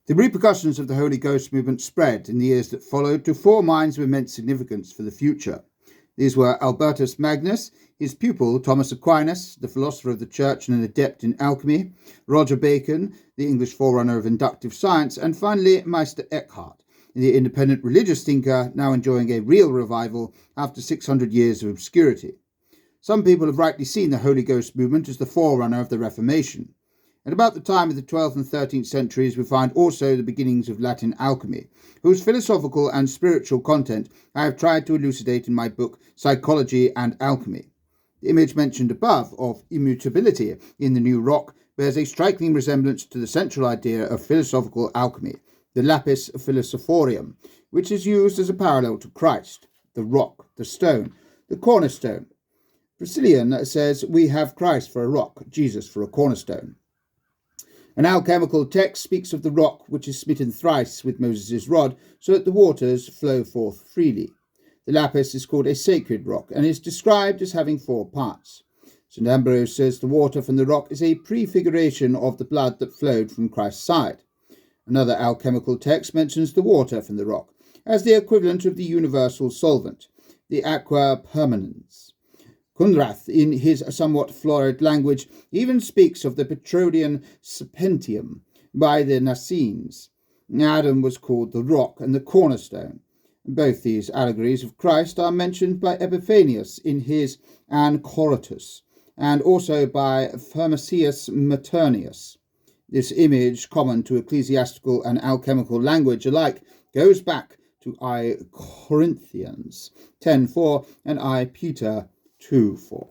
The repercussions of the Holy Ghost movement spread in the years that followed to 4 minds of immense significance for the future. These were Albertus Magnus, his pupil Thomas Aquinas, the philosopher of the Church and an adept in alchemy, Roger Bacon, the English forerunner of inductive science, and finally Meister Eckhart, the independent religious thinker now enjoying a real revival after 600 years of obscurity. Some people have rightly seen the Holy Ghost movement as the forerunner of the Reformation. At about the time of the 12th and 13th centuries, we find also the beginnings of Latin alchemy, whose philosophical and spiritual content I have tried to elucidate in my book Psychology and Alchemy. The image mentioned above of immutability in the new rock bears a striking resemblance to the central idea of philosophical alchemy, the lapis philosophorium, which is used as a parallel to Christ, the rock, the stone, the cornerstone. Priscillian says, "We have Christ for a rock, Jesus for a cornerstone." An alchemical text speaks of the rock which is smitten thrice with Moses' rod, so that the waters flow forth freely. The lapis is called a sacred rock, and is described as having 4 parts. St. Ambrose says the water from the rock is a prefiguration of the blood that flowed from Christ's side. Another alchemical text mentions the water from the rock as the equivalent of the universal solvent, the aqua permanens. Kunrath, in his somewhat florid language, even speaks of the Petrodian serpentium by the Nassenes. Adam was called the rock and the cornerstone. Both these allegories of Christ are mentioned by Epiphanius in his Anchorotus, and also by Firmasius Maternius. This image, common to ecclesiastical and alchemical language alike, goes back to I Corinthians 10:4 and I Peter 2:4.